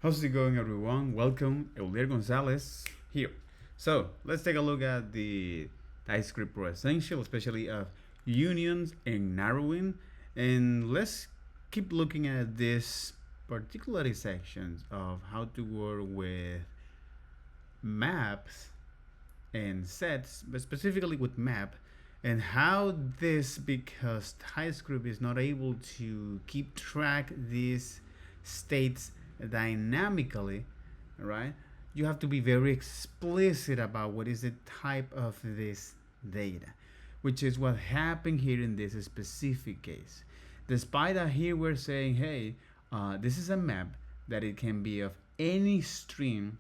How's it going, everyone? Welcome, Eulier Gonzalez here. So let's take a look at the Typescript Pro Essential, especially of unions and narrowing, and let's keep looking at this particular sections of how to work with maps and sets, but specifically with map, and how this, because TypeScript is not able to keep track these states dynamically, right? You have to be very explicit about what is the type of this data, which is what happened here in this specific case. Despite that, here we're saying, hey, this is a map that it can be of any string,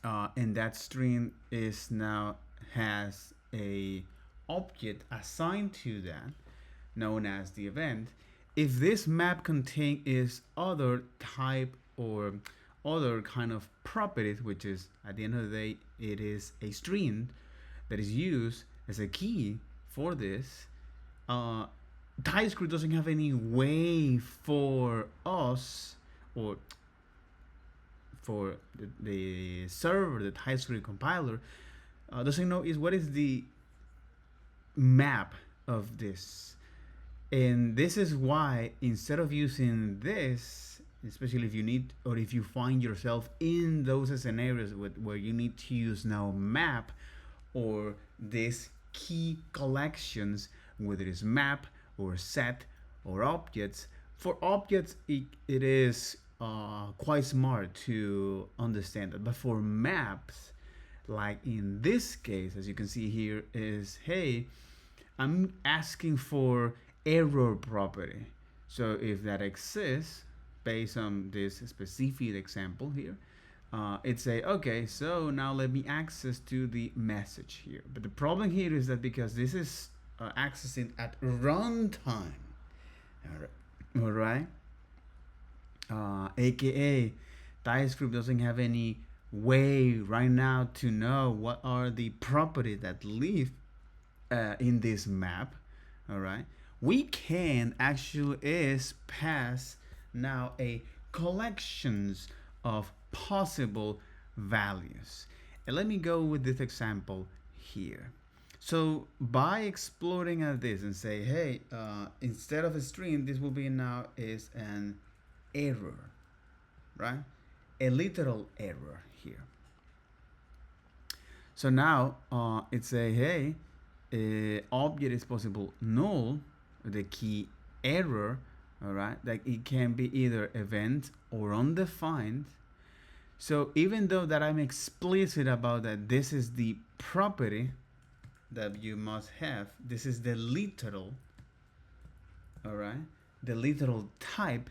and that string is now has a object assigned to that known as the event. If this map contain is other type or other kind of properties, which is at the end of the day it is a string that is used as a key for this, TypeScript doesn't have any way for us, or for the server, the TypeScript compiler, doesn't know is what is the map of this. And this is why instead of using this, especially if you need or if you find yourself in those scenarios where you need to use now map or this key collections, whether it's map or set or objects. For objects, it is quite smart to understand that. But for maps, like in this case, as you can see here, is hey, I'm asking for error property. So if that exists, based on this specific example here, it say, okay, so now let me access to the message here. But the problem here is that because this is accessing at runtime, all right, aka TypeScript doesn't have any way right now to know what are the properties that live in this map. All right, we can actually is pass now a collections of possible values. And let me go with this example here. So by exploring at this and say, hey, instead of a string, this will be now is an error, right? A literal error here. So now it's a hey, object is possible null, the key error, all right, that it can be either event or undefined. So even though that I'm explicit about that this is the property that you must have, this is the literal, all right, the literal type,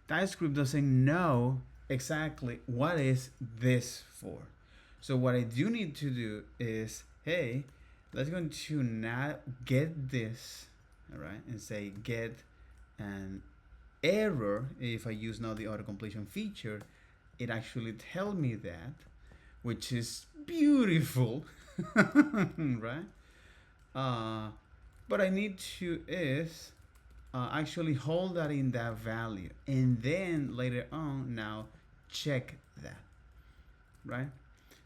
TypeScript doesn't know exactly what is this for. So what I do need to do is, hey, let's go to now get this, all right, and say get an error. If I use now the auto completion feature, it actually tell me that, which is beautiful, right? But I need to is actually hold that in that value, and then later on now check that, right?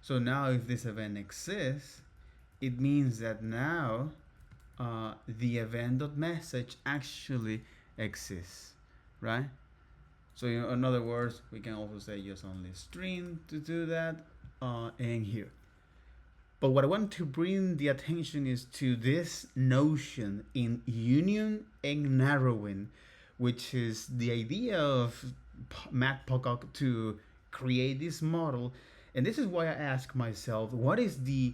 So now if this event exists, it means that now the event.message actually exists, right? So in other words, we can also say use only string to do that, and here. But what I want to bring the attention is to this notion in union and narrowing, which is the idea of Matt Pocock to create this model. And this is why I ask myself, what is the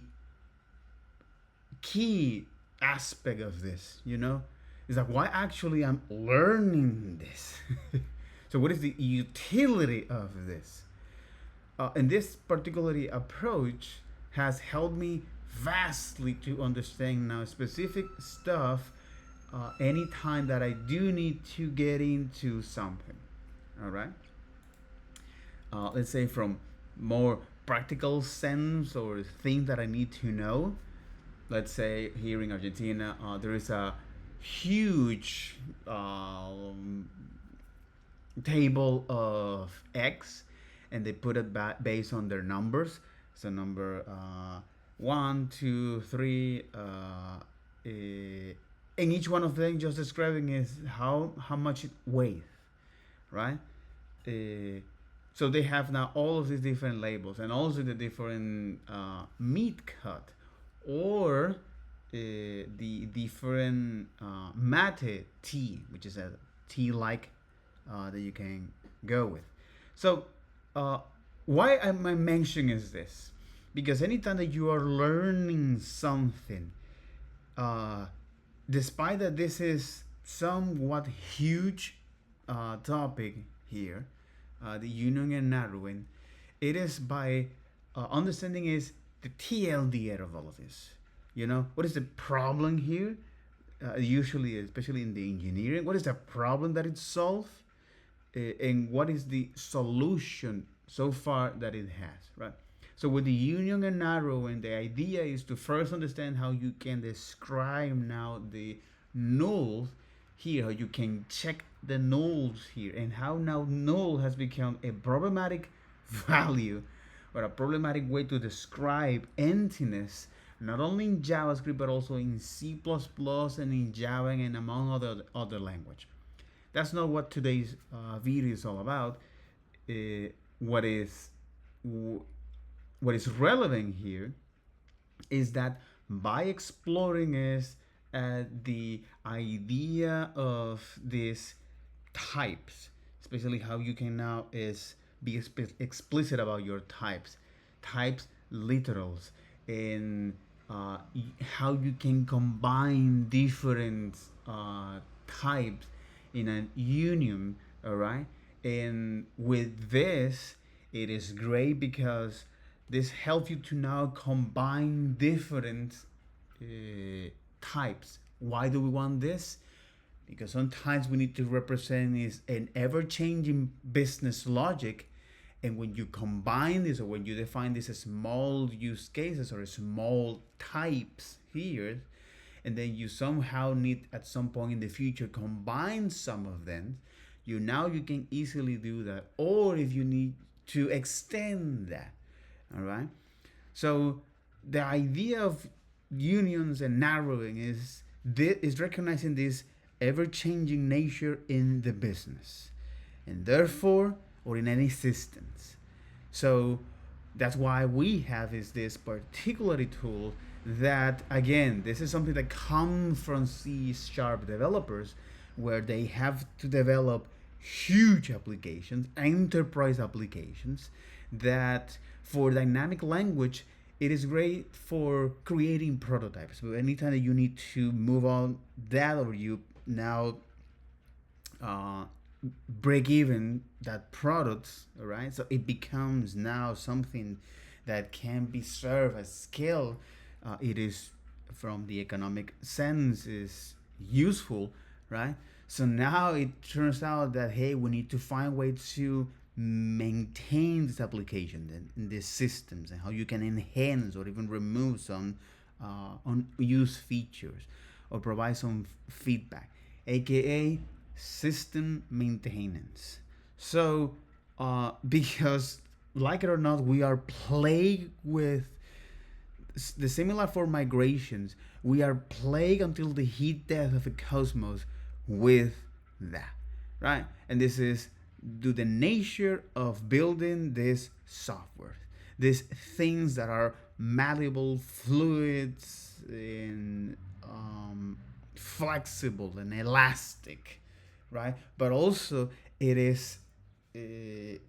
key aspect of this? Is that why actually I'm learning this? So what is the utility of this? And this particular approach has helped me vastly to understand now specific stuff anytime that I do need to get into something. All right. Let's say from more practical sense or things that I need to know. Let's say here in Argentina, there is a huge table of eggs and they put it based on their numbers. So number 1, 2, 3, and each one of them just describing is how much it weighs, right? Uh, so they have now all of these different labels and also the different meat cut or the different mate tea, which is a tea like that you can go with. So uh, why am I mentioning is this? Because anytime that you are learning something, uh, despite that this is somewhat huge topic here, the union and narrowing, it is by understanding is the TLDR of all of this. You know, what is the problem here? Usually, especially in the engineering, what is the problem that it solves? And what is the solution so far that it has, right? So with the union and narrowing, the idea is to first understand how you can describe now the nulls here, how you can check the nulls here, and how now null has become a problematic value or a problematic way to describe emptiness, not only in JavaScript but also in C++ and in Java and among other language. That's not what today's video is all about. Uh, what is what is relevant here is that by exploring is the idea of these types, especially how you can now is be explicit about your types, literals, and how you can combine different types in a union, all right? And with this, it is great because this helps you to now combine different types. Why do we want this? Because sometimes we need to represent is an ever-changing business logic, and when you combine this or when you define these small use cases or small types here, and then you somehow need at some point in the future combine some of them, you can easily do that, or if you need to extend that, all right? So the idea of unions and narrowing is recognizing this ever-changing nature in the business, and therefore, or in any systems. So that's why we have is this particular tool that, again, this is something that comes from C# developers, where they have to develop huge applications, enterprise applications, that for dynamic language, it is great for creating prototypes. But anytime that you need to move on that, or you now break even that products, all right? So it becomes now something that can be served as scale. It is, from the economic sense, is useful, right? So now it turns out that, hey, we need to find ways to maintain this application and these systems, and how you can enhance or even remove some unused features or provide some feedback, aka system maintenance. So because, like it or not, we are plagued with the similar for migrations. We are plagued until the heat death of the cosmos with that, right? And this is due to the nature of building this software, these things that are malleable, fluids, and flexible and elastic, right? But also it is it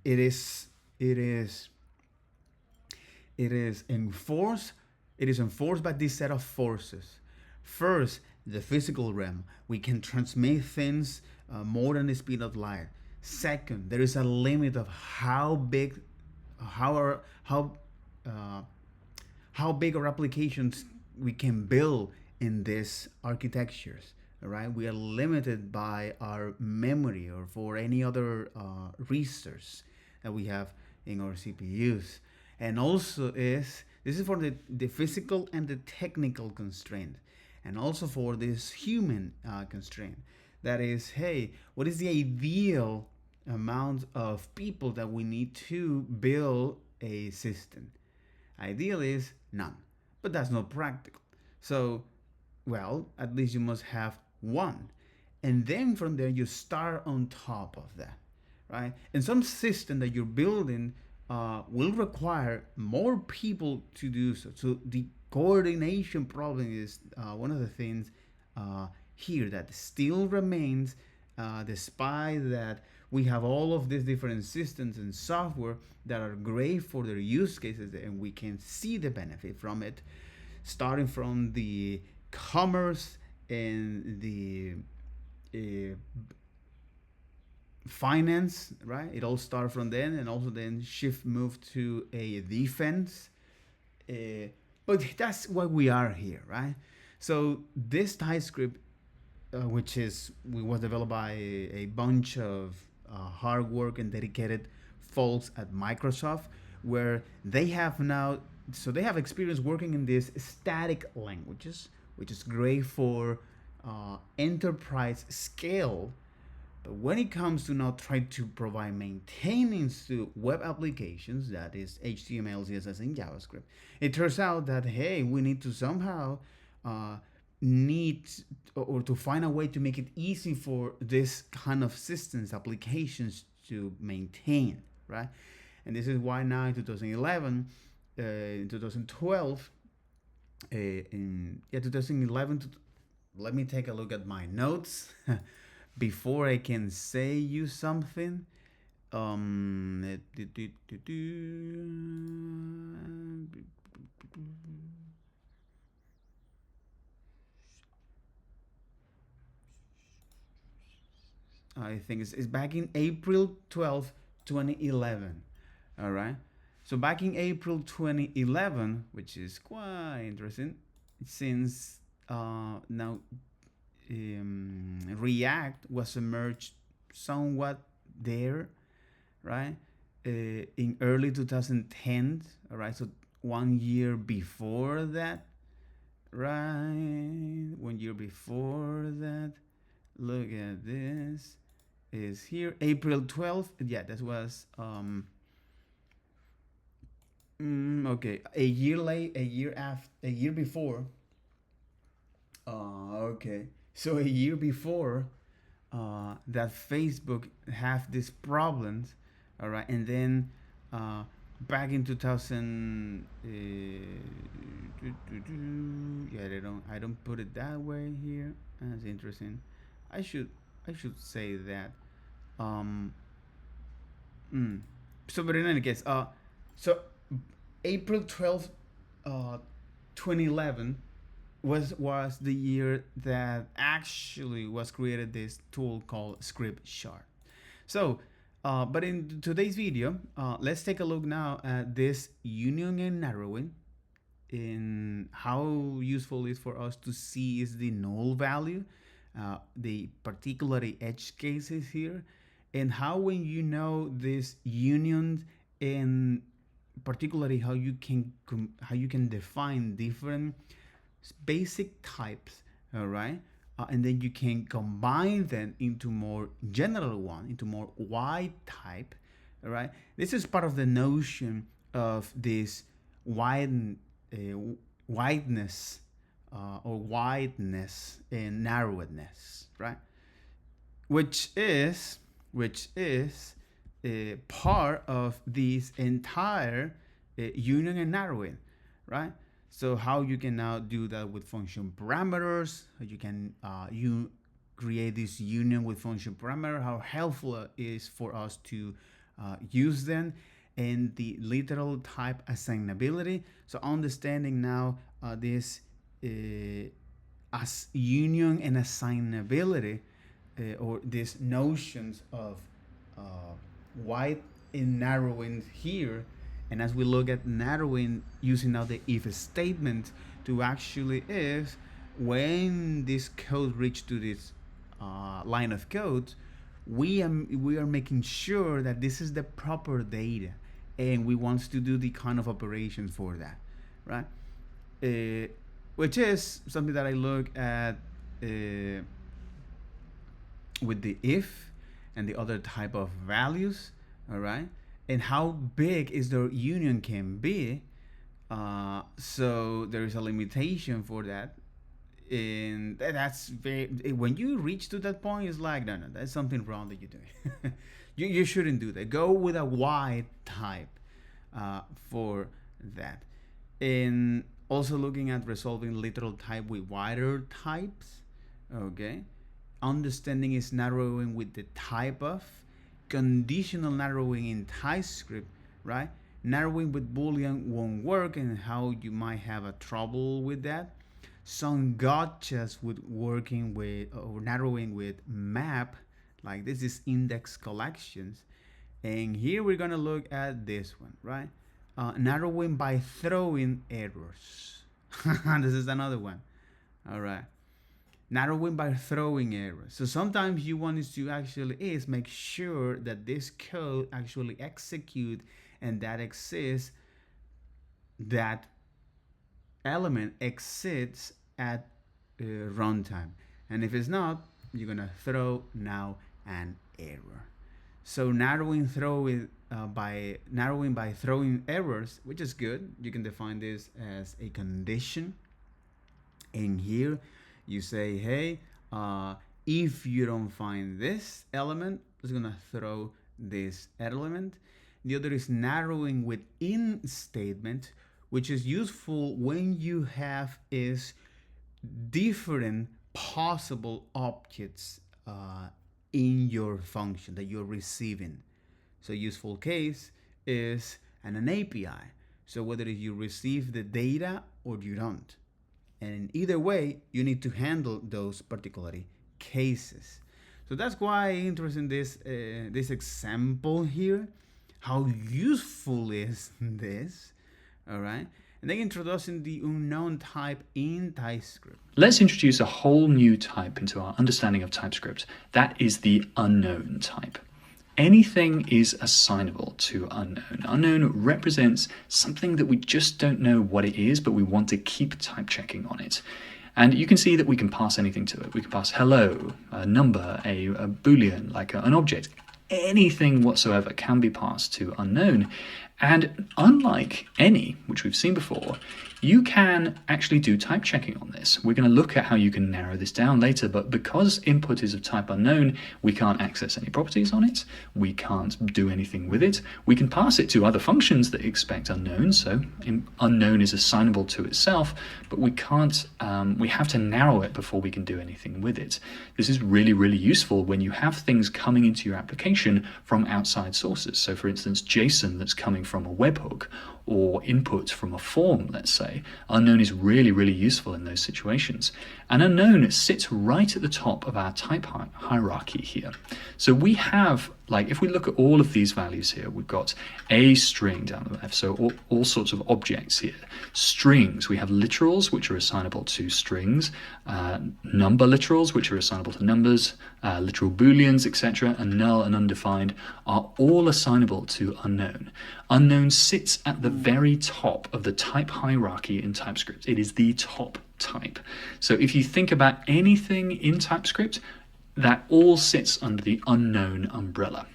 is it is it is enforced it is enforced by this set of forces. First, the physical realm. We can transmit things more than the speed of light. Second, there is a limit of how big how big our applications we can build in these architectures. All right, we are limited by our memory or for any other resource that we have in our CPUs. And also this is for the physical and the technical constraint, and also for this human constraint. That is, hey, what is the ideal amount of people that we need to build a system. Ideal is none, but that's not practical. So, well, at least you must have one. And then from there, you start on top of that, right? And some system that you're building will require more people to do so. So the coordination problem is one of the things here that still remains, despite that we have all of these different systems and software that are great for their use cases and we can see the benefit from it, starting from the commerce and the uh, finance, right? It all started from then, and also then shift move to a defense. Uh, but that's why we are here, right? So this TypeScript, which is was developed by a bunch of hard work and dedicated folks at Microsoft, where they have now, so they have experience working in these static languages, which is great for enterprise scale. But when it comes to now trying to provide maintenance to web applications, that is HTML, CSS, and JavaScript, it turns out that, hey, we need to somehow uh, need or to find a way to make it easy for this kind of systems, applications to maintain, right? And this is why now in 2011, in 2012, in 2011, let me take a look at my notes before I can say you something. Um, I think it's back in April 12th, 2011. All right. So back in April 2011, which is quite interesting, since now React was emerged somewhat there, right? In early 2010, all right? So 1 year before that, right? 1 year before that, look at this, is here, April 12th. Yeah, that was, okay, a year late, a year before. Okay. So a year before that Facebook have these problems, all right, and then back in 2000, yeah, I don't put it that way here. That's interesting. I should I should say that. Um, mm. So, but in any case, so April 12th, 2011 was the year that actually was created this tool called Script Shard. So, but in today's video, let's take a look now at this union and narrowing, in how useful it is for us to see is the null value, the particularly edge cases here, and how when you know this union, and particularly how you can define different basic types, all right, and then you can combine them into more general one, into more wide type, all right. This is part of the notion of this wide uh, wideness, or wideness and narrowness, right? Which is part of this entire union and narrowing, right? So how you can now do that with function parameters, how you can you create this union with function parameter, how helpful it is for us to use them, and the literal type assignability. So understanding now this as union and assignability, or these notions of uh, wide and narrowing here. And as we look at narrowing using now the if statement to actually if, when this code reach to this line of code, we are making sure that this is the proper data, and we want to do the kind of operations for that, right? Uh, which is something that I look at with the if, and the other type of values, all right, and how big is the union can be. So there is a limitation for that, and that's very, when you reach to that point, it's like, no, that's something wrong that you're doing. You shouldn't do that. Go with a wide type for that. And also looking at resolving literal type with wider types. Okay, understanding is narrowing with the type of, conditional narrowing in Typescript, right? Narrowing with Boolean won't work, and how you might have a trouble with that. Some gotchas with working with or narrowing with map, like this is index collections. And here we're gonna look at this one, right? Narrowing by throwing errors. This is another one. All right. Narrowing by throwing errors. So sometimes you want to actually is make sure that this code actually execute and that exists, that element exists at runtime. And if it's not, you're gonna throw now an error. So narrowing by throwing errors, which is good. You can define this as a condition. And here you say, hey, if you don't find this element, it's gonna throw this element. The other is narrowing within statement, which is useful when you have is different possible objects in your function that you're receiving. So useful case is an API. So whether you receive the data or you don't. And either way, you need to handle those particular cases. So that's why I'm interested in this example here. How useful is this? All right. And then introducing the unknown type in TypeScript. Let's introduce a whole new type into our understanding of TypeScript. That is the unknown type. Anything is assignable to unknown. Unknown represents something that we just don't know what it is, but we want to keep type checking on it. And you can see that we can pass anything to it. We can pass hello, a number, a Boolean, like an object. Anything whatsoever can be passed to unknown. And unlike any, which we've seen before, you can actually do type checking on this. We're going to look at how you can narrow this down later, but because input is of type unknown, we can't access any properties on it. We can't do anything with it. We can pass it to other functions that expect unknown, so unknown is assignable to itself, but we can't, we have to narrow it before we can do anything with it. This is really, really useful when you have things coming into your application from outside sources. So for instance, JSON that's coming from a webhook, or input from a form, let's say. Unknown is really, really useful in those situations. And unknown sits right at the top of our type hierarchy here. So we have, like, if we look at all of these values here, we've got a string down the left, so all sorts of objects here. Strings, we have literals, which are assignable to strings, number literals, which are assignable to numbers, literal booleans, etc., and null and undefined are all assignable to unknown. Unknown sits at the very top of the type hierarchy in TypeScript. It is the top type. So if you think about anything in TypeScript, that all sits under the unknown umbrella.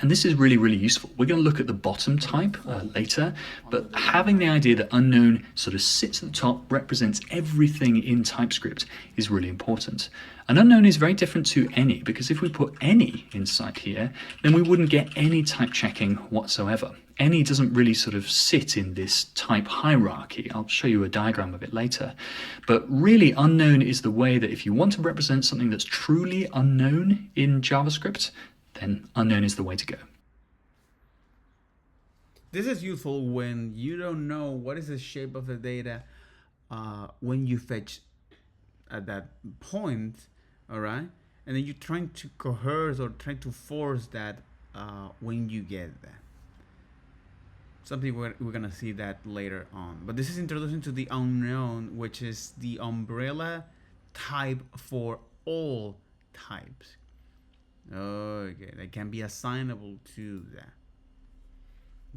And this is really, really useful. We're going to look at the bottom type later, but having the idea that unknown sort of sits at the top, represents everything in TypeScript is really important. And unknown is very different to any, because if we put any inside here, then we wouldn't get any type checking whatsoever. Any doesn't really sort of sit in this type hierarchy. I'll show you a diagram of it later. But really, unknown is the way that if you want to represent something that's truly unknown in JavaScript, then unknown is the way to go. This is useful when you don't know what is the shape of the data when you fetch at that point, all right? And then you're trying to coerce or try to force that when you get there. Something we're gonna see that later on. But this is introduction to the unknown, which is the umbrella type for all types. Okay, that can be assignable to that.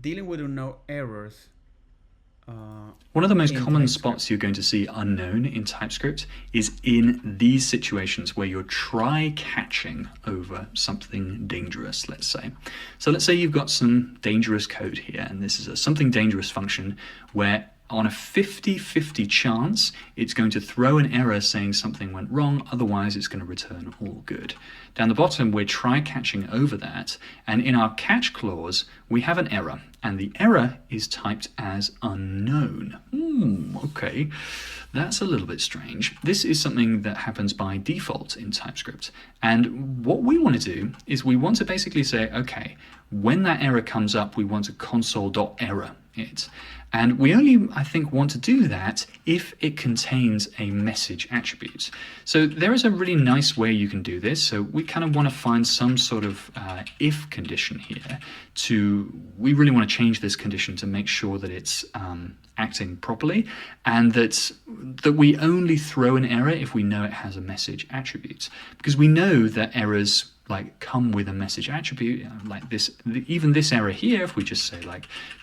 Dealing with unknown errors. One of the most in common TypeScript. spots you're going to see unknown in TypeScript is in these situations where you're try catching over something dangerous, let's say. So let's say you've got some dangerous code here, and this is a something dangerous function where on a 50-50 chance, it's going to throw an error saying something went wrong, otherwise it's going to return all good. Down the bottom, we're try catching over that, and in our catch clause, we have an error, and the error is typed as unknown. Okay, that's a little bit strange. This is something that happens by default in TypeScript, and what we want to do is we want to basically say, okay, when that error comes up, we want to console.error it. And we only, I think, want to do that if it contains a message attribute. So there is a really nice way you can do this. So we kind of want to find some sort of if condition here we really want to change this condition to make sure that it's acting properly, and that we only throw an error if we know it has a message attribute. Because we know that errors come with a message attribute, like this, even this error here, if we just say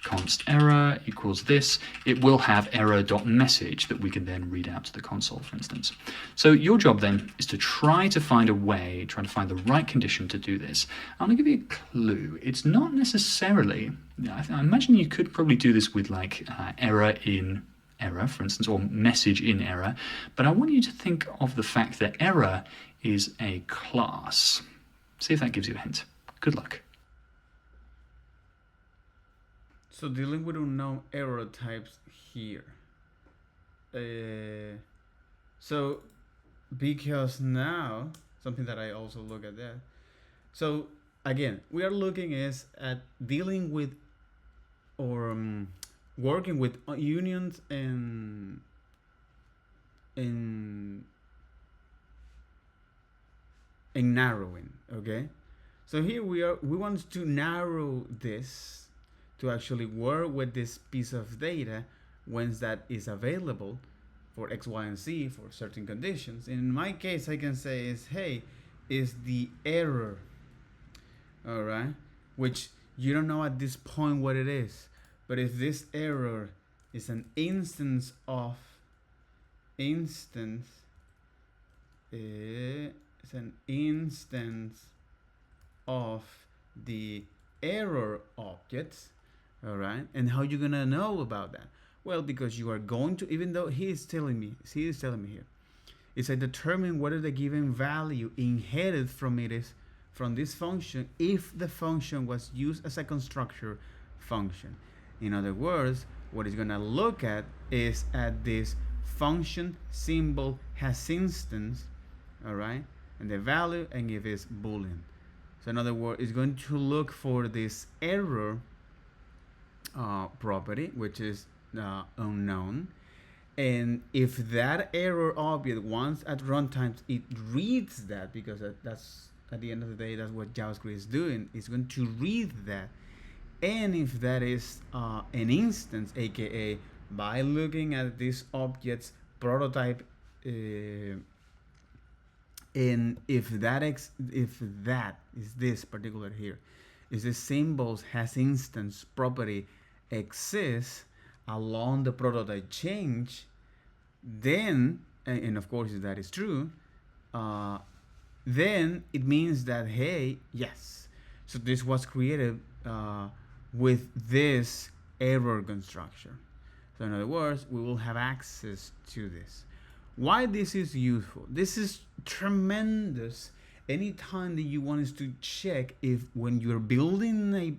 const error equals this, it will have error.message that we can then read out to the console, for instance. So your job then is to try to find a way, try to find the right condition to do this. I'm going to give you a clue. It's not necessarily, I imagine you could probably do this with error in error, for instance, or message in error, but I want you to think of the fact that error is a class. See if that gives you a hint. Good luck. So dealing with unknown error types here. So because now, something that I also look at that. So again, we are looking at dealing with or working with unions and narrowing. Okay, so here we want to narrow this to actually work with this piece of data once that is available for X, Y, and Z for certain conditions. In my case, I can say is the error, all right, which you don't know at this point what it is, but if this error is an instance of it's an instance of the error object, all right, and how you gonna know about that? Well, because you are going to, even though he is telling me here, it's I determine whether the given value inherited from this function if the function was used as a constructor function. In other words, what it's gonna look at is at this function symbol has instance, all right, and the value, and if it's boolean. So in other words, it's going to look for this error property, which is unknown, and if that error object once at runtime it reads that, because that's at the end of the day that's what JavaScript is doing, it's going to read that, and if that is an instance, aka by looking at this object's prototype, and if that is this particular here, is the symbols has instance property exists along the prototype change, then, and of course if that is true, then it means that yes, so this was created with this error construction. So in other words, we will have access to this. Why this is useful? This is tremendous anytime that you want us to check if when you're building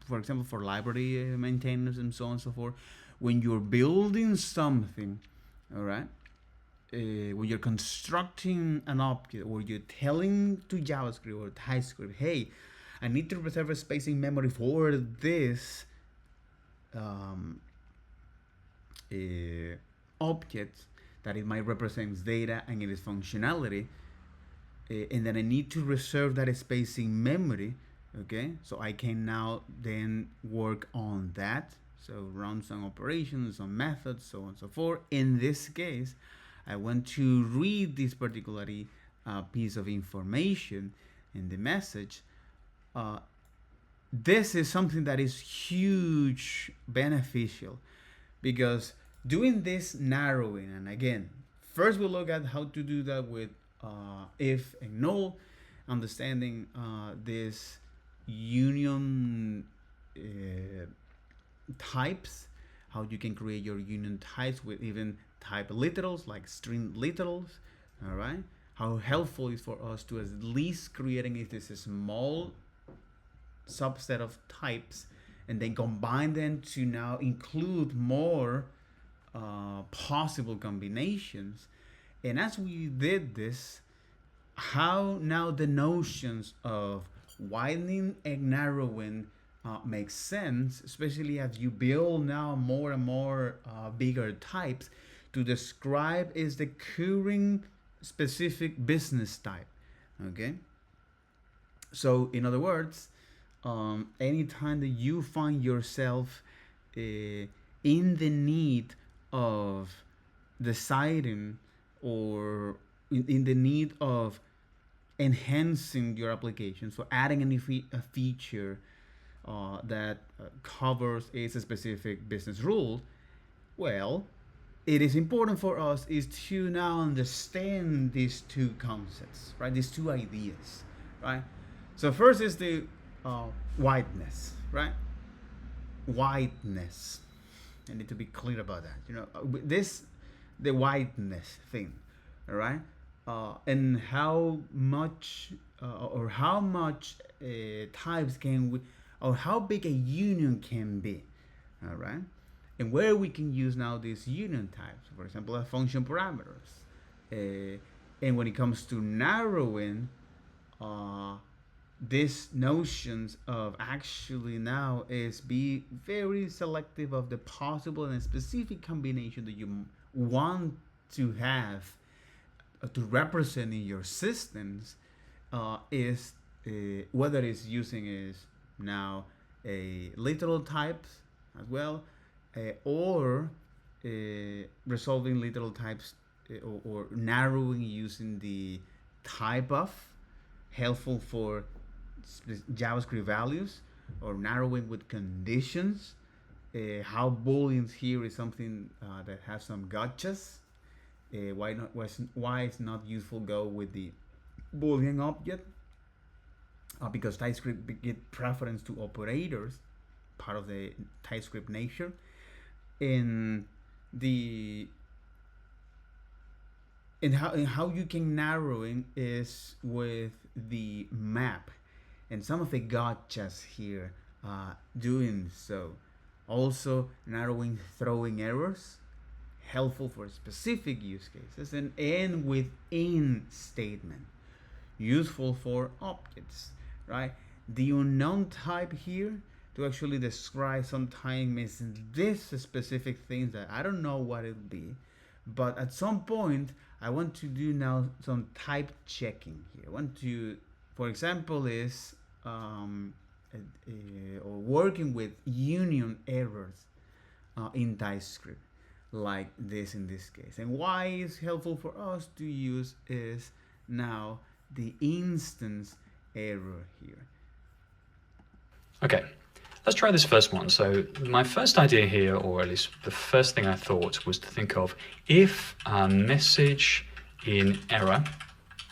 for example, for library maintenance and so on and so forth, when you're building something, all right, when you're constructing an object, or you're telling to JavaScript or TypeScript, hey, I need to reserve a space in memory for this object that it might represent data and it is functionality, and then I need to reserve that space in memory. Okay, so I can now then work on that. So run some operations, some methods, so on and so forth. In this case, I want to read this particular piece of information in the message. This is something that is huge beneficial, because doing this narrowing, and again, first we'll look at how to do that with if and null, understanding this union types, how you can create your union types with even type literals like string literals. All right, how helpful it is for us to at least creating if this is a small subset of types and then combine them to now include more possible combinations. And as we did this, how now the notions of widening and narrowing makes sense, especially as you build now more and more bigger types to describe is the current specific business type. Okay, so in other words, anytime that you find yourself in the need of deciding or in the need of enhancing your application, so adding a feature that covers a specific business rule, well, it is important for us is to now understand these two concepts, right? These two ideas, right? So first is the wideness, right? Wideness. I need to be clear about that. The wideness thing, all right? And how much types can we, or how big a union can be, all right? And where we can use now these union types, for example, as function parameters. And when it comes to narrowing, these notions of actually now is be very selective of the possible and specific combination that you want to have to represent in your systems, is whether it's using is now a literal types as well, or resolving literal types or narrowing using the type of, helpful for JavaScript values, or narrowing with conditions. How booleans here is something that has some gotchas. Why it's not useful go with the boolean object, because TypeScript get preference to operators, part of the TypeScript nature. In how you can narrowing is with the map, and some of the gotchas here doing so. Also narrowing throwing errors, helpful for specific use cases, and within statement, useful for objects, right? The unknown type here to actually describe sometimes this specific things that I don't know what it'll be, but at some point I want to do now some type checking here. I want to, for example, is or working with union errors in TypeScript, like this in this case. And why it's helpful for us to use is now the instance error here. Okay, let's try this first one. So my first idea here, or at least the first thing I thought, was to think of if a message in error,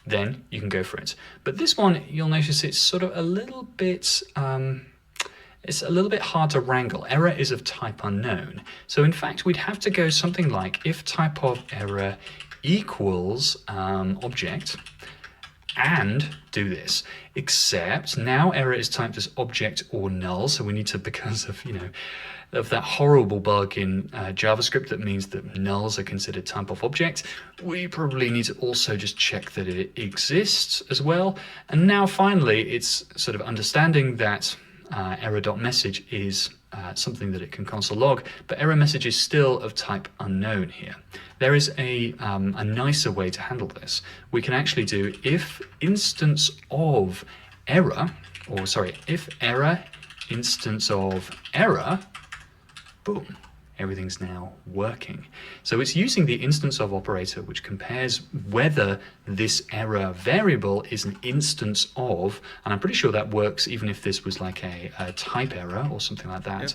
then you can go for it. But this one, you'll notice it's sort of a little bit hard to wrangle. Error is of type unknown. So in fact, we'd have to go something like if type of error equals object, and do this, except now error is typed as object or null. So we need to, because of, of that horrible bug in JavaScript that means that nulls are considered type of object, we probably need to also just check that it exists as well. And now finally, it's sort of understanding that error.message is something that it can console log, but error message is still of type unknown here. There is a nicer way to handle this. We can actually do if instance of error, if error instance of error, boom, everything's now working. So it's using the instance of operator, which compares whether this error variable is an instance of, and I'm pretty sure that works even if this was like a type error or something like that,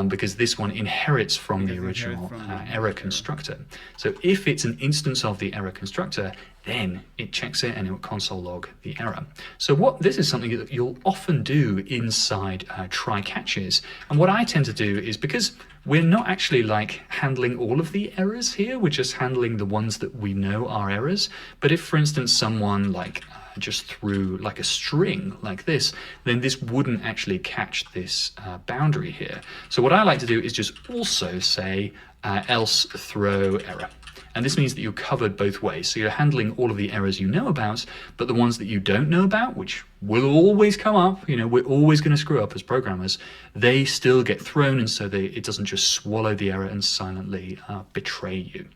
because this one inherits from the original error constructor. So if it's an instance of the error constructor, then it checks it and it will console log the error. So this is something that you'll often do inside try catches. And what I tend to do is, because we're not actually like handling all of the errors here, we're just handling the ones that we know are errors. But if, for instance, someone like just threw like a string like this, then this wouldn't actually catch this boundary here. So what I like to do is just also say else throw error. And this means that you're covered both ways. So you're handling all of the errors you know about, but the ones that you don't know about, which will always come up, we're always going to screw up as programmers, they still get thrown, and so it doesn't just swallow the error and silently betray you.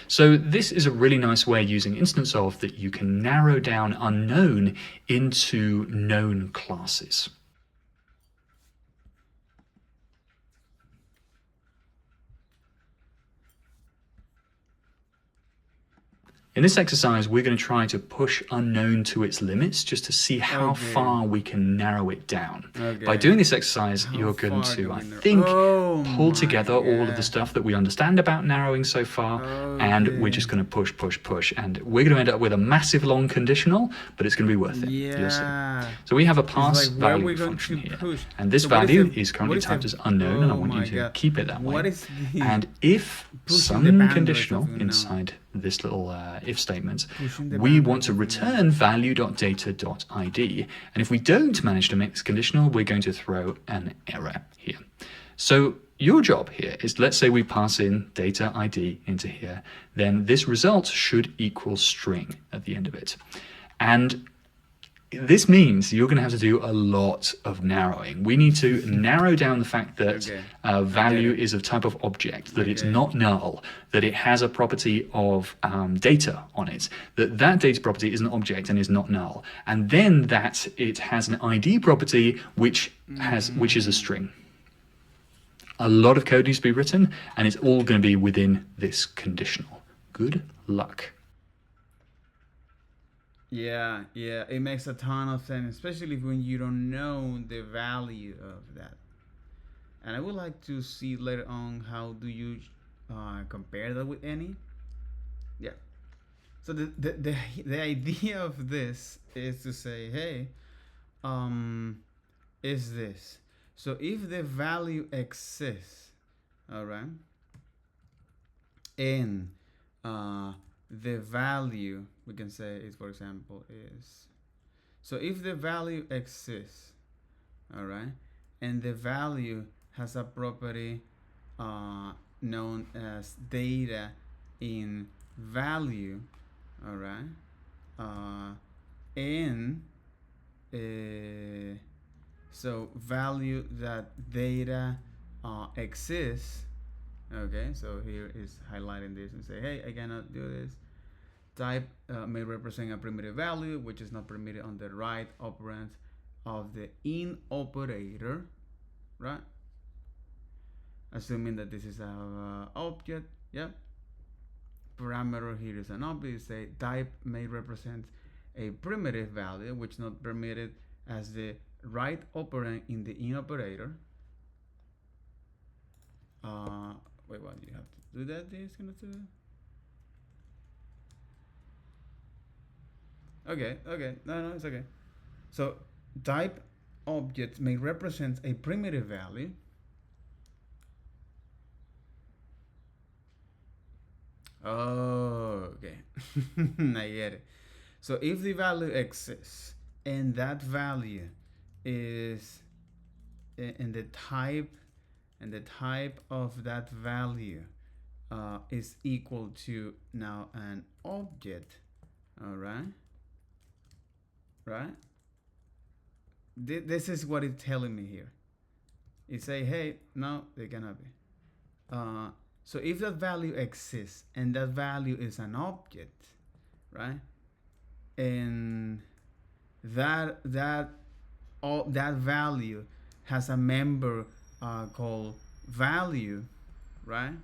So this is a really nice way using instance of that you can narrow down unknown into known classes. In this exercise, we're going to try to push unknown to its limits just to see how far we can narrow it down. By doing this exercise, you're going to, I think, pull together all of the stuff that we understand about narrowing so far, and we're just going to push, and we're going to end up with a massive long conditional, but it's going to be worth it. You'll see. So we have a pass value function here, and this value is currently typed as unknown, and I want you to keep it that way. And if some conditional inside this little if statement, we want to return value.data.id, and if we don't manage to make this conditional, we're going to throw an error here. So your job here is, let's say we pass in data ID into here, then this result should equal string at the end of it. And this means you're going to have to do a lot of narrowing. We need to narrow down the fact that value is of type of object, that it's not null, that it has a property of data on it, that data property is an object and is not null, and then that it has an ID property which is a string. A lot of code needs to be written, and it's all going to be within this conditional. Good luck. Yeah, it makes a ton of sense, especially when you don't know the value of that. And I would like to see later on how do you compare that with any. Yeah. So the idea of this is to say, hey, is this. So if the value exists, all right, and the value we can say is, for example, is, so if the value exists, all right, and the value has a property known as data in value, all right, and so value that data exists. Okay, so here is highlighting this and say, hey, I cannot do this. Type may represent a primitive value which is not permitted on the right operand of the in operator, right? Assuming that this is a object, yeah. Parameter here is an object. Say type may represent a primitive value which is not permitted as the right operand in the in operator. Wait, what? You have to do that? This kind of do. Okay, no, it's okay. So type object may represent a primitive value. Oh, okay. I get it. So if the value exists and that value is in the type, and the type of that value is equal to now an object, all right, this is what it's telling me here. It say, hey, no, they cannot be. So if that value exists and that value is an object, right, and that value has a member called value, right?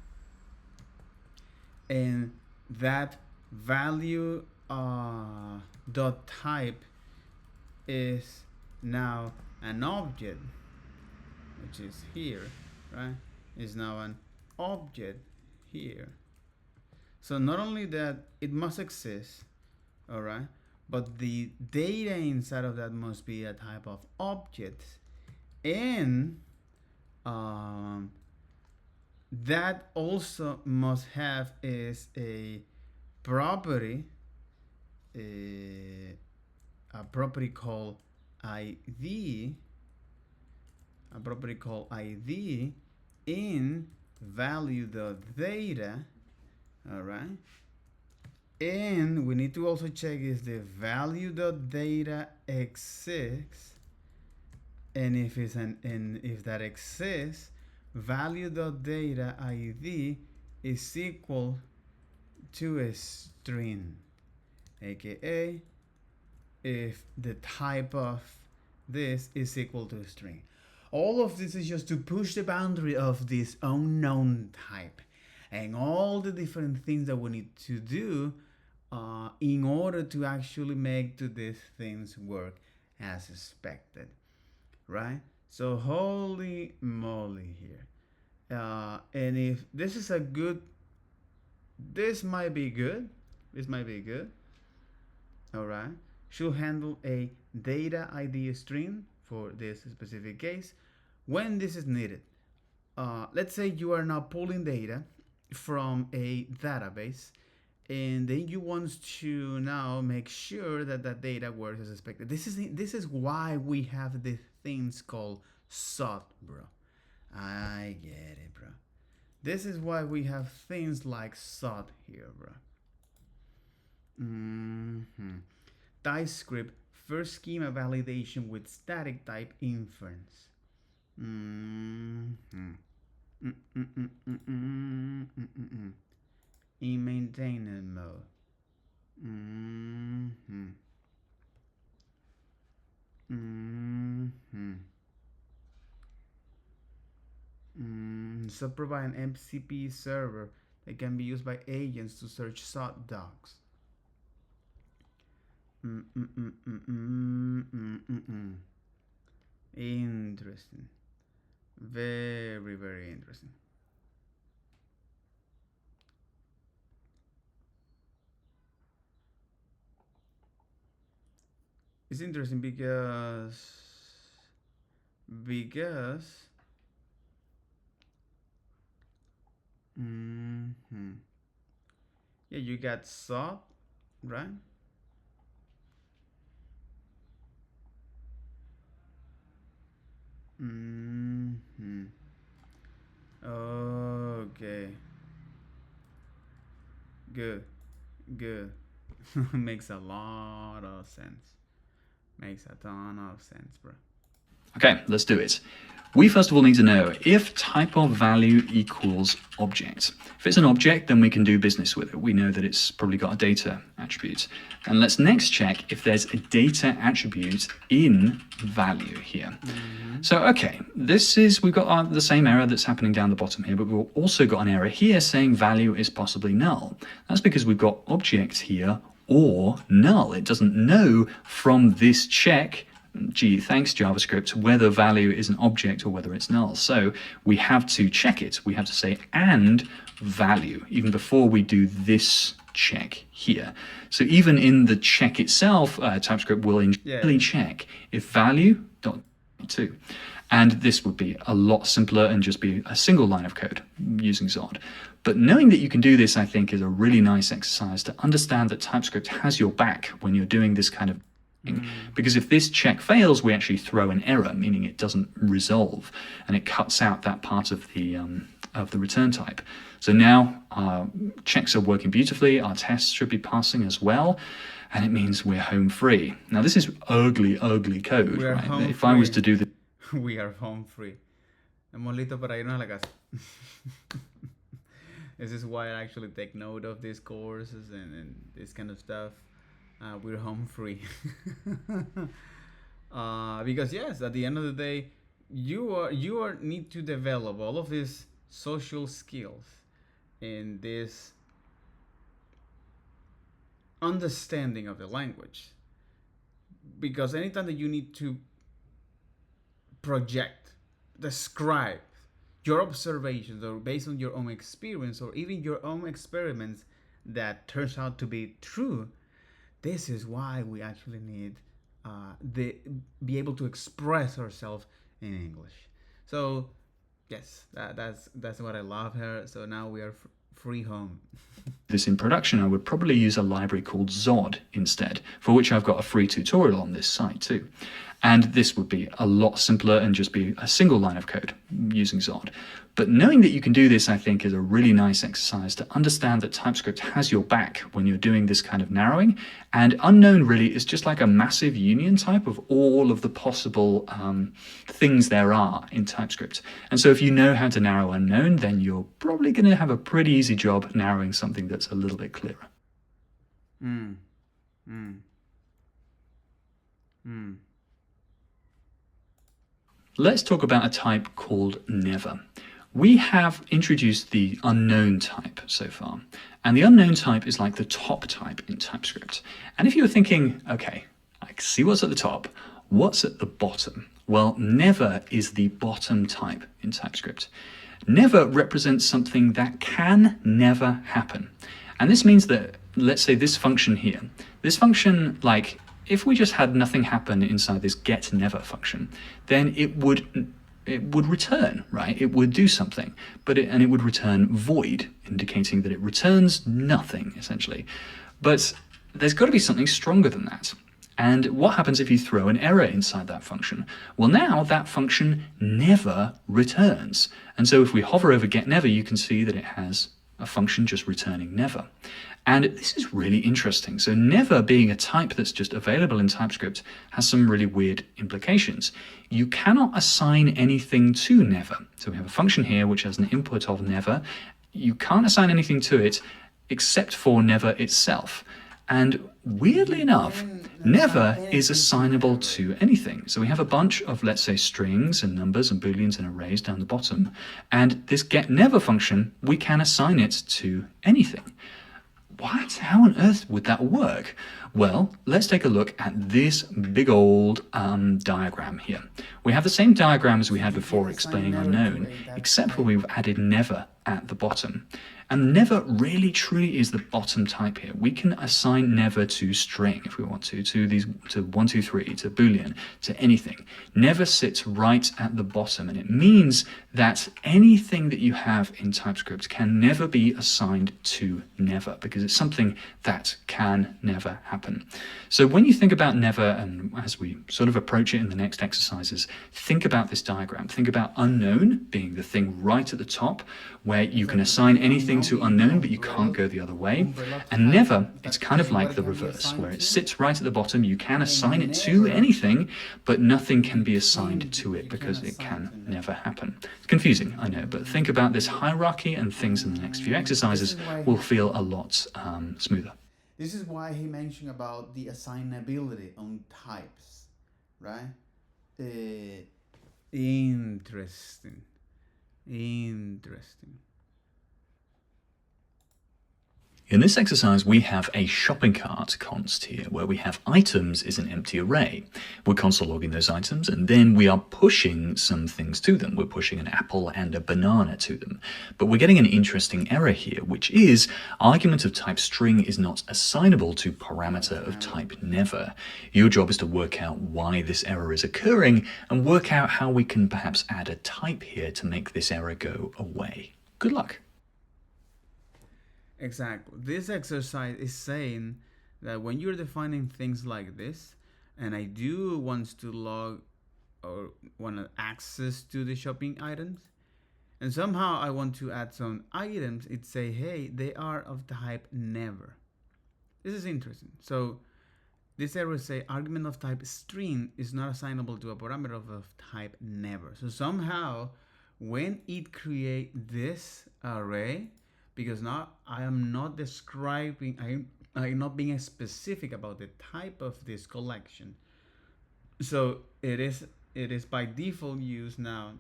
And that value dot type is now an object, which is here, right? Is now an object here. So not only that it must exist, all right, but the data inside of that must be a type of object, and that also must have is a property, a property called ID, a property called ID in value.data, all right. And we need to also check is the value.data exists, and if it's if that exists, value.data ID is equal to a string, aka if the type of this is equal to a string. All of this is just to push the boundary of this unknown type and all the different things that we need to do in order to actually make these things work as expected, right? So holy moly here. And if this is a good, this might be good, all right, should handle a data ID string for this specific case when this is needed. Let's say you are now pulling data from a database, and then you want to now make sure that that data works as expected. This is why we have these things called SOT, bro. I get it, bro. This is why we have things like SOT here, bro. Typescript first schema validation with static type inference. In maintenance mode. So provide an MCP server that can be used by agents to search SOT docs. Interesting. Very, very interesting. It's interesting because yeah, you got SOT, right? Okay. Good. Makes a lot of sense. Makes a ton of sense, bro. Okay, let's do it. We first of all need to know if type of value equals object. If it's an object, then we can do business with it. We know that it's probably got a data attribute. And let's next check if there's a data attribute in value here. So, okay, we've got the same error that's happening down the bottom here, but we've also got an error here saying value is possibly null. That's because we've got object here or null. It doesn't know from this check, gee, thanks JavaScript, whether value is an object or whether it's null. So we have to check it. We have to say and value even before we do this check here. So even in the check itself, TypeScript will initially check if value dot to. And this would be a lot simpler and just be a single line of code using Zod. But knowing that you can do this, I think, is a really nice exercise to understand that TypeScript has your back when you're doing this kind of thing. Because if this check fails, we actually throw an error, meaning it doesn't resolve, and it cuts out that part of the return type. So now our checks are working beautifully, our tests should be passing as well, and it means we're home free. Now this is ugly code, right? If I was to do this, we are home free. Estamos listos para irnos a la casa. This is why I actually take note of these courses and this kind of stuff. We're home free. Because yes, at the end of the day, you need to develop all of these social skills and this understanding of the language. Because anytime that you need to project, describe your observations or based on your own experience or even your own experiments that turns out to be true, this is why we actually need the be able to express ourselves in English. So yes, that's what I love here. So now we are free home. This in production, I would probably use a library called Zod instead, for which I've got a free tutorial on this site too. And this would be a lot simpler and just be a single line of code using Zod. But knowing that you can do this, I think, is a really nice exercise to understand that TypeScript has your back when you're doing this kind of narrowing. And unknown really is just like a massive union type of all of the possible things there are in TypeScript. And so if you know how to narrow unknown, then you're probably going to have a pretty easy job narrowing something that's a little bit clearer. Let's talk about a type called never. We have introduced the unknown type so far, and the unknown type is like the top type in TypeScript. And if you were thinking, okay, I see what's at the top, what's at the bottom? Well, never is the bottom type in TypeScript. Never represents something that can never happen. And this means that, let's say this function here, this function, like, if we just had nothing happen inside this getNever function, then it would return, right? It would do something, and it would return void, indicating that it returns nothing, essentially. But there's got to be something stronger than that. And what happens if you throw an error inside that function? Well, now that function never returns. And so if we hover over getNever, you can see that it has a function just returning never. And this is really interesting. So never being a type that's just available in TypeScript has some really weird implications. You cannot assign anything to never. So we have a function here which has an input of never. You can't assign anything to it except for never itself. And weirdly enough, never is assignable to anything. So we have a bunch of, let's say, strings and numbers and booleans and arrays down the bottom. And this getNever function, we can assign it to anything. What? How on earth would that work? Well, let's take a look at this big old diagram here. We have the same diagram as we had before explaining unknown, except for we've added never at the bottom. And never really truly is the bottom type here. We can assign never to string if we want to 1, 2, 3, to boolean, to anything. Never sits right at the bottom, and it means that anything that you have in TypeScript can never be assigned to never, because it's something that can never happen. So when you think about never, and as we sort of approach it in the next exercises, think about this diagram. Think about unknown being the thing right at the top, where you can assign anything to unknown, but you can't go the other way. And never, it's kind of like the reverse, where it sits right at the bottom. You can assign it to anything, but nothing can be assigned to it because it can never happen. It's confusing, I know, but think about this hierarchy and things in the next few exercises will feel a lot smoother. This is why he mentioned about the assignability on types, right? Interesting. In this exercise, we have a shopping cart const here, where we have items is an empty array. We're console logging those items, and then we are pushing some things to them. We're pushing an apple and a banana to them. But we're getting an interesting error here, which is argument of type string is not assignable to parameter of type never. Your job is to work out why this error is occurring and work out how we can perhaps add a type here to make this error go away. Good luck. Exactly. This exercise is saying that when you're defining things like this, and I do want to log or want access to the shopping items, and somehow I want to add some items, it say, hey, they are of type never. This is interesting. So this error say argument of type string is not assignable to a parameter of type never. So somehow when it create this array, because now I am not describing, I'm not being specific about the type of this collection. So it is by default used now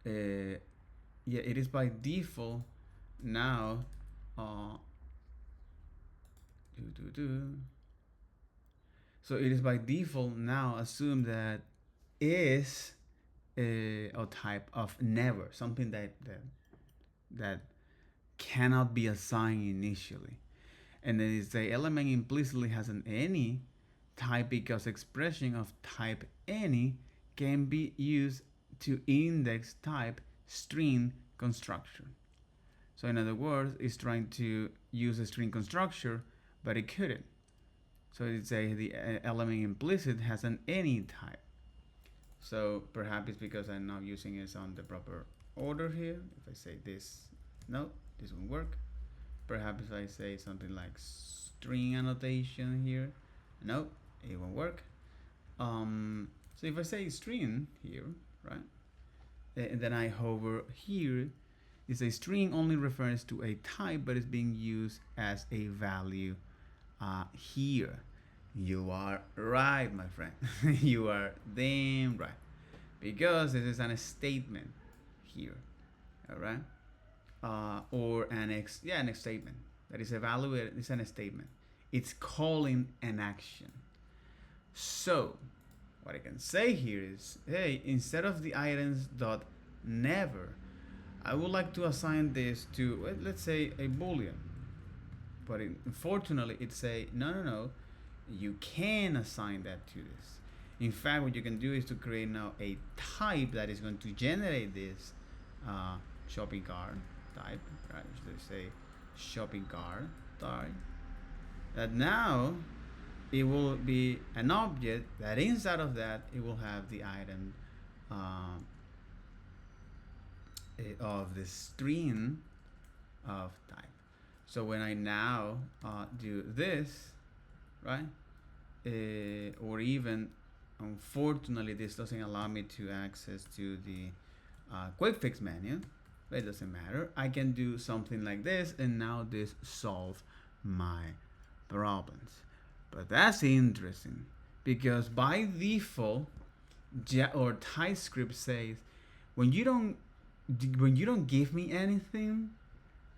yeah, it is by default now. Uh, So it is by default now assumed that is a type of never, something that cannot be assigned initially. And then is the element implicitly has an any type because expression of type any can be used to index type string construction. So in other words, it's trying to use a string constructor, but it couldn't. So it's the element implicit has an any type. So perhaps it's because I'm not using it on the proper order here. If I say this, no, this won't work. Perhaps if I say something like string annotation here, no, it won't work. So if I say string here, right, and then I hover here, is a string only refers to a type, but it's being used as a value here. You are right, my friend. You are damn right, because this is a statement here, all right, or an next statement that is evaluated. It's a statement. It's calling an action. So what I can say here is, hey, instead of the items dot never, I would like to assign this to, let's say, a boolean. But unfortunately, it's a no. You can assign that to this. In fact, what you can do is to create now a type that is going to generate this shopping cart type, right? Let's say shopping cart type. That now it will be an object that inside of that it will have the item of the string of type. So when I now do this, right, or even, unfortunately, this doesn't allow me to access to the quick fix menu, but it doesn't matter. I can do something like this, and now this solve my problems. But that's interesting, because by default, or Typescript says when you don't give me anything,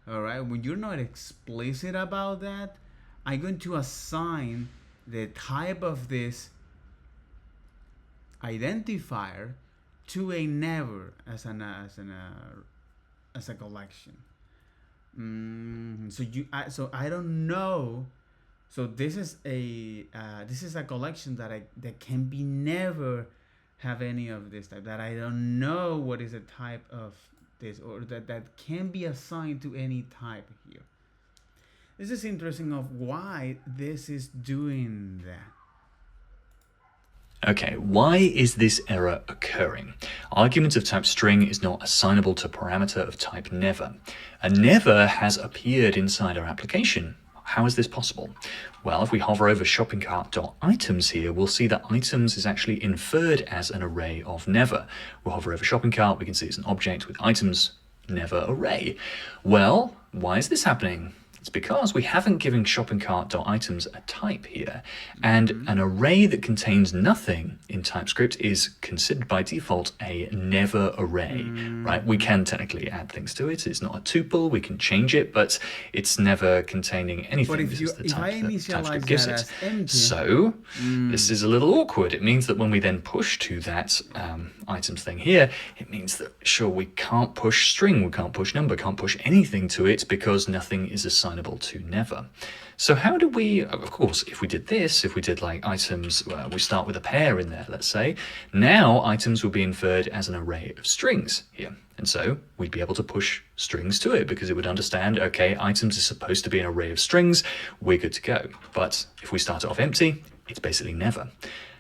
all right, when you're not explicit about that, I'm going to assign the type of this identifier to a never as a collection. So I don't know. So this is a collection that can be never have any of this type, that I don't know what is the type of this, or that can be assigned to any type here. This is interesting of why this is doing that. Okay, why is this error occurring? Argument of type string is not assignable to parameter of type never. A never has appeared inside our application. How is this possible? Well, if we hover over shopping cart.items here, we'll see that items is actually inferred as an array of never. We'll hover over shopping cart, we can see it's an object with items never array. Well, why is this happening? It's because we haven't given shopping cart.items a type here, and an array that contains nothing in TypeScript is considered by default a never array, right? We can technically add things to it. It's not a tuple. We can change it, but it's never containing anything. But this is the type that TypeScript that gives as it. empty, So this is a little awkward. It means that when we then push to that items thing here, it means that, sure, we can't push string, we can't push number, can't push anything to it because nothing is assignable to never. So how do we, of course, if we did this, if we did like items, we start with a pair in there, let's say, now items will be inferred as an array of strings here. And so we'd be able to push strings to it because it would understand, okay, items is supposed to be an array of strings, we're good to go. But if we start it off empty, it's basically never.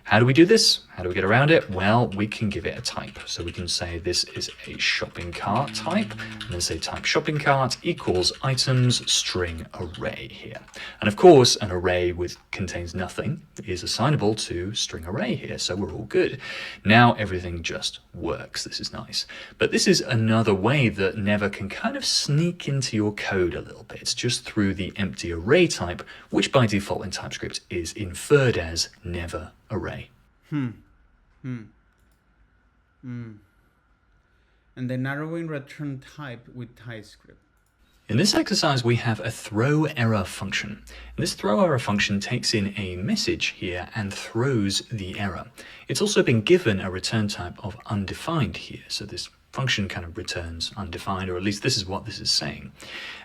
How do we do this? How do we get around it? Well, we can give it a type. So we can say this is a shopping cart type, and then say type shopping cart equals items string array here. And of course, an array contains nothing is assignable to string array here, so we're all good. Now everything just works. This is nice. But this is another way that never can kind of sneak into your code a little bit, just through the empty array type, which by default in TypeScript is inferred as never array. and the narrowing return type with Typescript. In this exercise, we have a throw error function. And this throw error function takes in a message here and throws the error. It's also been given a return type of undefined here. So this function kind of returns undefined, or at least this is what this is saying.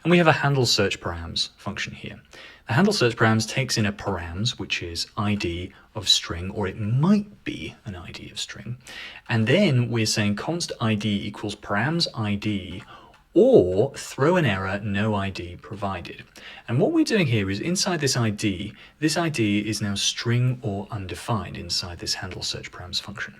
And we have a handle search params function here. The handle search params takes in a params, which is ID of string, or it might be an ID of string. And then we're saying const ID equals params ID, or throw an error, no ID provided. And what we're doing here is inside this ID is now string or undefined inside this handle search params function.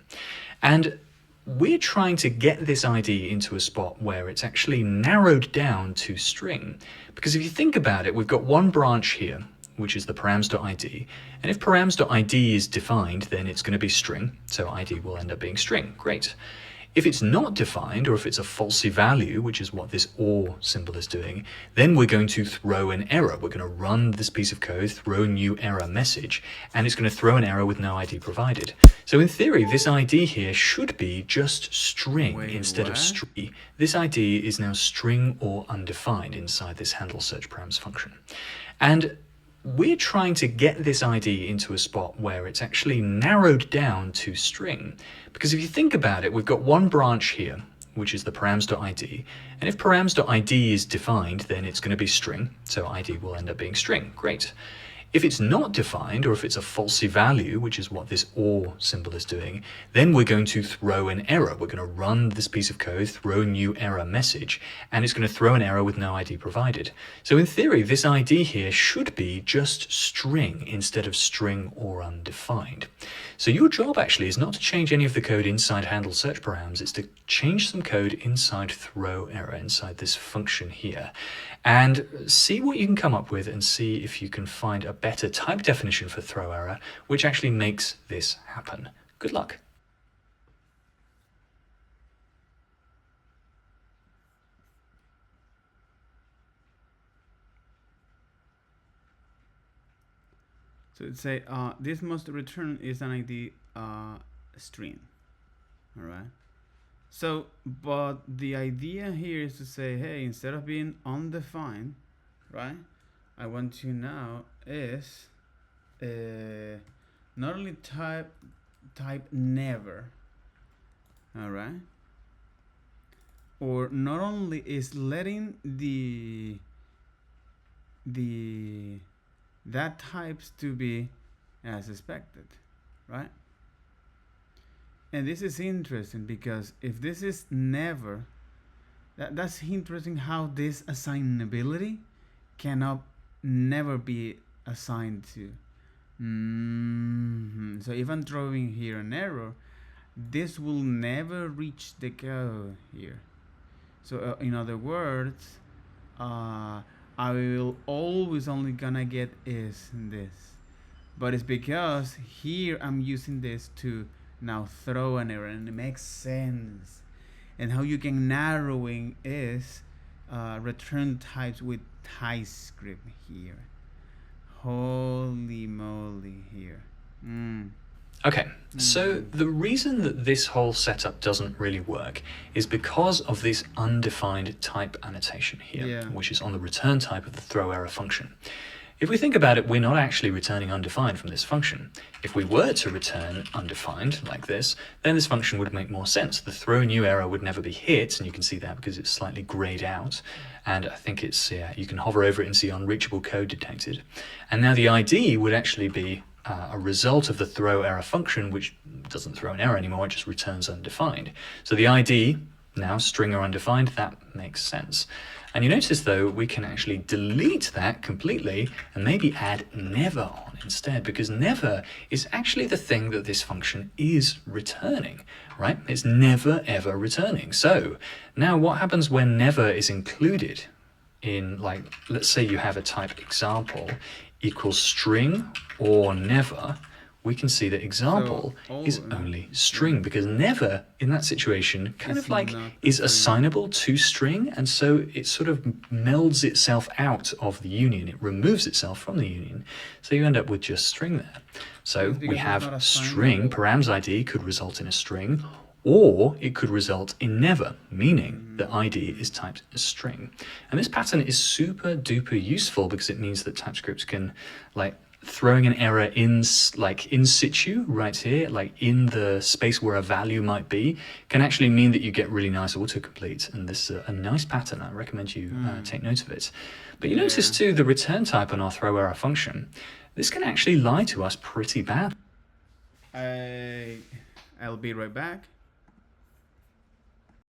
And we're trying to get this ID into a spot where it's actually narrowed down to string. Because if you think about it, we've got one branch here, which is the params.id. And if params.id is defined, then it's going to be string. So ID will end up being string. Great. If it's not defined, or if it's a falsy value, which is what this OR symbol is doing, then we're going to throw an error. We're going to run this piece of code, throw new error message, and it's going to throw an error with no ID provided. So in theory, this ID here should be just string instead of string. This ID is now string or undefined inside this handle search params function. And we're trying to get this ID into a spot where it's actually narrowed down to string. Because if you think about it, we've got one branch here, which is the params.id. And if params.id is defined, then it's going to be string. So ID will end up being string. Great. If it's not defined, or if it's a falsy value, which is what this OR symbol is doing, then we're going to throw an error. We're going to run this piece of code, throw a new error message, and it's going to throw an error with no ID provided. So in theory, this ID here should be just string instead of string or undefined. So your job actually is not to change any of the code inside handle search params, it's to change some code inside throw error, inside this function here, and see what you can come up with and see if you can find a better type definition for throw error, which actually makes this happen. Good luck. So it'd say this must return is an ID string. All right. So, but the idea here is to say, hey, instead of being undefined, right? I want to now is not only type never, all right, or not only is letting that types to be as expected, right? And this is interesting because if this is never, that's interesting how this assignability cannot never be assigned to. So if I'm throwing here an error, this will never reach the code here. So in other words, I will always only gonna get is this, but it's because here I'm using this to now throw an error, and it makes sense. And how you can narrowing is return types with Typescript here. Holy moly here. Okay, so the reason that this whole setup doesn't really work is because of this undefined type annotation here, which is on the return type of the throw error function. If we think about it, we're not actually returning undefined from this function. If we were to return undefined like this, then this function would make more sense. The throw new error would never be hit, and you can see that because it's slightly grayed out. And I think it's, you can hover over it and see unreachable code detected. And now the ID would actually be a result of the throw error function, which doesn't throw an error anymore, it just returns undefined. So the ID, now string or undefined, that makes sense. And you notice though, we can actually delete that completely and maybe add never on instead, because never is actually the thing that this function is returning, right? It's never ever returning. So now what happens when never is included in, like, let's say you have a type example equals string or never, we can see that example is only string, because never in that situation kind of like is assignable to string, and so it sort of melds itself out of the union, it removes itself from the union, so you end up with just string there. So we have string, params ID could result in a string, Or it could result in never, meaning the ID is typed as string. And this pattern is super duper useful because it means that TypeScript can, like, throwing an error in situ right here, like in the space where a value might be, can actually mean that you get really nice autocomplete. And this is a nice pattern. I recommend you take note of it. But you notice too the return type on our throw error function. This can actually lie to us pretty bad. I'll be right back.